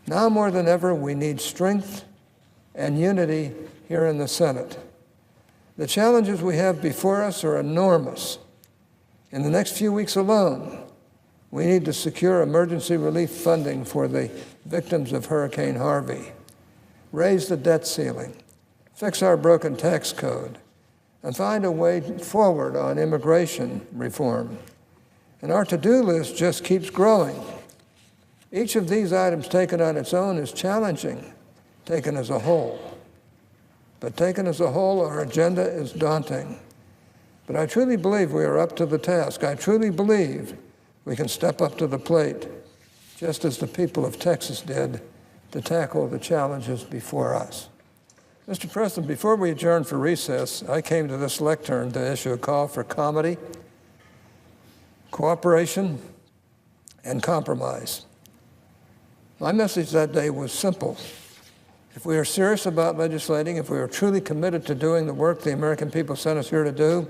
Now more than ever, we need strength and unity here in the Senate. The challenges we have before us are enormous. In the next few weeks alone, we need to secure emergency relief funding for the victims of Hurricane Harvey, raise the debt ceiling, fix our broken tax code, and find a way forward on immigration reform. And our to-do list just keeps growing. Each of these items taken on its own is challenging, taken as a whole. But taken as a whole, our agenda is daunting. But I truly believe we are up to the task. I truly believe we can step up to the plate, just as the people of Texas did, to tackle the challenges before us. Mr. President, before we adjourn for recess, I came to this lectern to issue a call for comedy, cooperation, and compromise. My message that day was simple. If we are serious about legislating, if we are truly committed to doing the work the American people sent us here to do,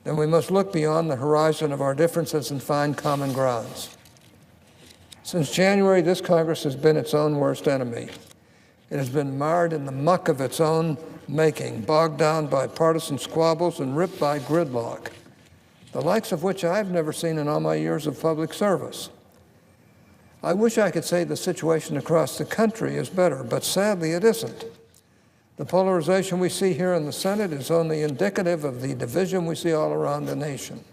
then we must look beyond the horizon of our differences and find common grounds. Since January, this Congress has been its own worst enemy. It has been marred in the muck of its own making, bogged down by partisan squabbles and ripped by gridlock, the likes of which I've never seen in all my years of public service. I wish I could say the situation across the country is better, but sadly it isn't. The polarization we see here in the Senate is only indicative of the division we see all around the nation.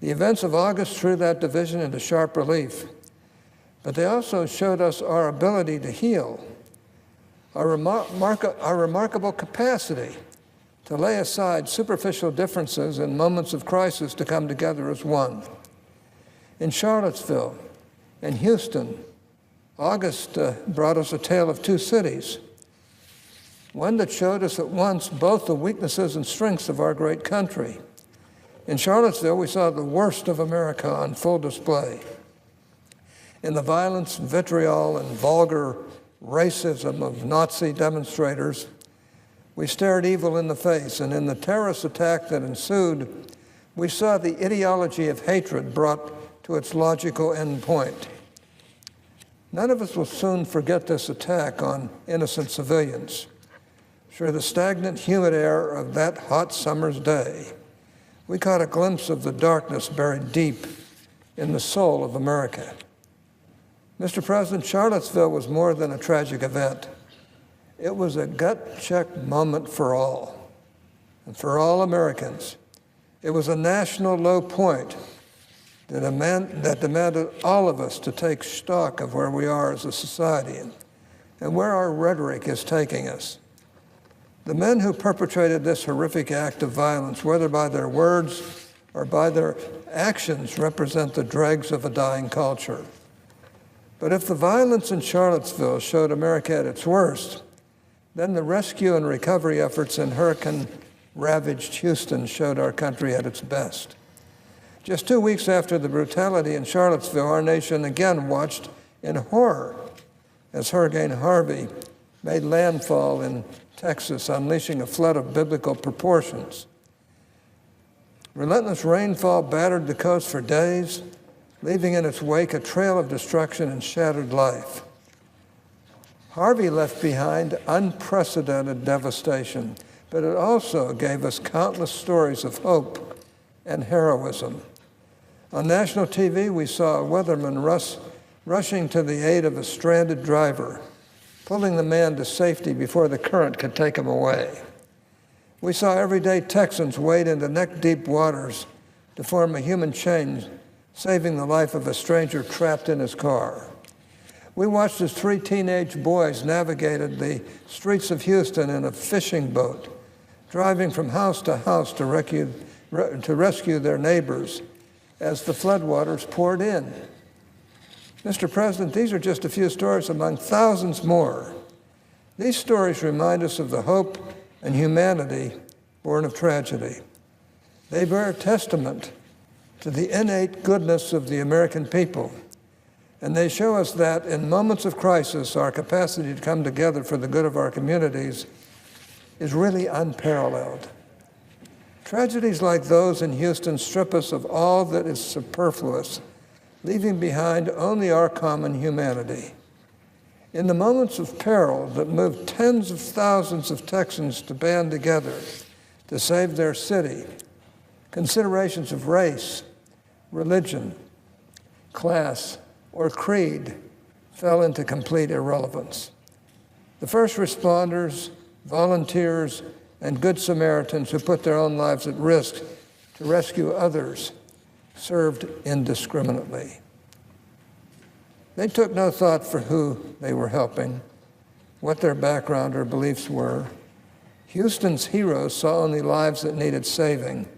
The events of August threw that division into sharp relief, but they also showed us our ability to heal, our remarkable capacity to lay aside superficial differences in moments of crisis to come together as one. In Charlottesville and Houston, August brought us a tale of two cities, one that showed us at once both the weaknesses and strengths of our great country. In Charlottesville, we saw the worst of America on full display. In the violence, vitriol, and vulgar racism of Nazi demonstrators, we stared evil in the face, and in the terrorist attack that ensued, we saw the ideology of hatred brought to its logical end point. None of us will soon forget this attack on innocent civilians. Through the stagnant, humid air of that hot summer's day, we caught a glimpse of the darkness buried deep in the soul of America. Mr. President, Charlottesville was more than a tragic event. It was a gut-check moment for all, and for all Americans. It was a national low point that demanded all of us to take stock of where we are as a society and where our rhetoric is taking us. The men who perpetrated this horrific act of violence, whether by their words or by their actions, represent the dregs of a dying culture. But if the violence in Charlottesville showed America at its worst, then the rescue and recovery efforts in hurricane-ravaged Houston showed our country at its best. Just 2 weeks after the brutality in Charlottesville, our nation again watched in horror as Hurricane Harvey made landfall in Texas, unleashing a flood of biblical proportions. Relentless rainfall battered the coast for days, leaving in its wake a trail of destruction and shattered life. Harvey left behind unprecedented devastation, but it also gave us countless stories of hope and heroism. On national TV, we saw a weatherman rushing to the aid of a stranded driver, pulling the man to safety before the current could take him away. We saw everyday Texans wade into neck-deep waters to form a human chain, saving the life of a stranger trapped in his car. We watched as 3 teenage boys navigated the streets of Houston in a fishing boat, driving from house to house to rescue their neighbors as the floodwaters poured in. Mr. President, these are just a few stories among thousands more. These stories remind us of the hope and humanity born of tragedy. They bear testament to the innate goodness of the American people, and they show us that in moments of crisis, our capacity to come together for the good of our communities is really unparalleled. Tragedies like those in Houston strip us of all that is superfluous, leaving behind only our common humanity. In the moments of peril that moved tens of thousands of Texans to band together to save their city, considerations of race, religion, class, or creed fell into complete irrelevance. The first responders, volunteers, and Good Samaritans who put their own lives at risk to rescue others served indiscriminately. They took no thought for who they were helping, what their background or beliefs were. Houston's heroes saw only lives that needed saving,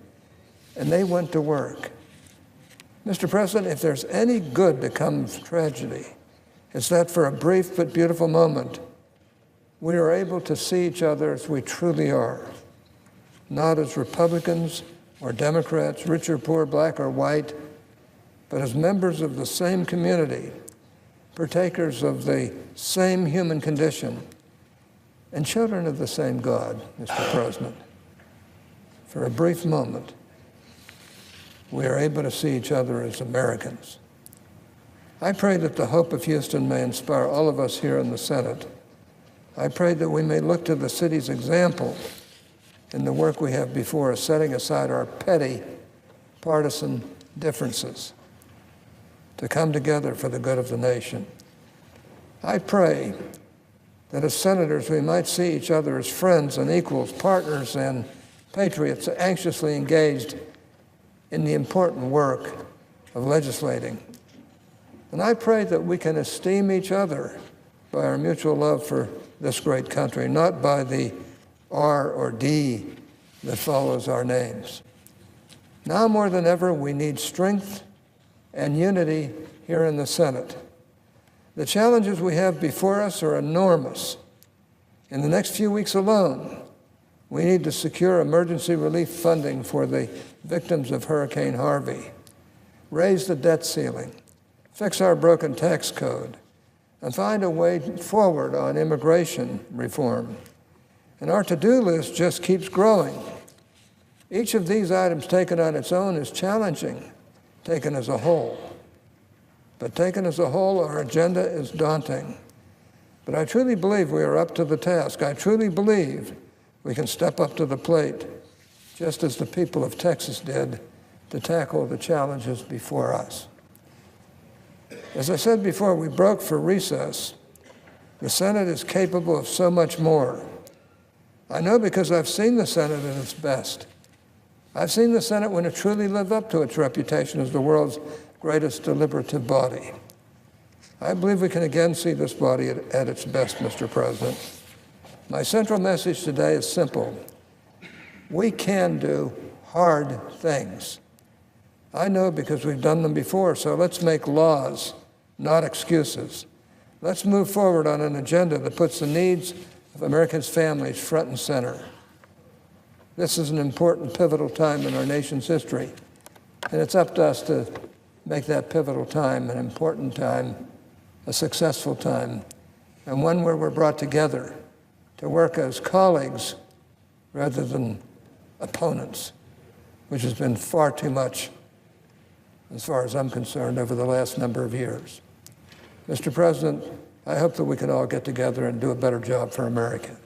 and they went to work. Mr. President, if there's any good to come from tragedy, it's that for a brief but beautiful moment, we are able to see each other as we truly are, not as Republicans or Democrats, rich or poor, black or white, but as members of the same community, partakers of the same human condition, and children of the same God, Mr. President. For a brief moment, we are able to see each other as Americans. I pray that the hope of Houston may inspire all of us here in the Senate. I pray that we may look to the city's example in the work we have before us, setting aside our petty partisan differences to come together for the good of the nation. I pray that as senators we might see each other as friends and equals, partners and patriots anxiously engaged in the important work of legislating. And I pray that we can esteem each other by our mutual love for this great country, not by the R or D that follows our names. Now more than ever, we need strength and unity here in the Senate. The challenges we have before us are enormous. In the next few weeks alone, we need to secure emergency relief funding for the victims of Hurricane Harvey, raise the debt ceiling, fix our broken tax code, and find a way forward on immigration reform. And our to-do list just keeps growing. Each of these items taken on its own is challenging, taken as a whole. But taken as a whole, our agenda is daunting. But I truly believe we are up to the task. I truly believe we can step up to the plate, just as the people of Texas did, to tackle the challenges before us. As I said before, we broke for recess. The Senate is capable of so much more. I know because I've seen the Senate at its best. I've seen the Senate when it truly lived up to its reputation as the world's greatest deliberative body. I believe we can again see this body at its best, Mr. President. My central message today is simple. We can do hard things. I know because we've done them before, so let's make laws, not excuses. Let's move forward on an agenda that puts the needs of Americans' families front and center. This is an important, pivotal time in our nation's history, and it's up to us to make that pivotal time an important time, a successful time, and one where we're brought together to work as colleagues rather than opponents, which has been far too much, as far as I'm concerned, over the last number of years. Mr. President, I hope that we can all get together and do a better job for America.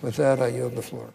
With that, I yield the floor.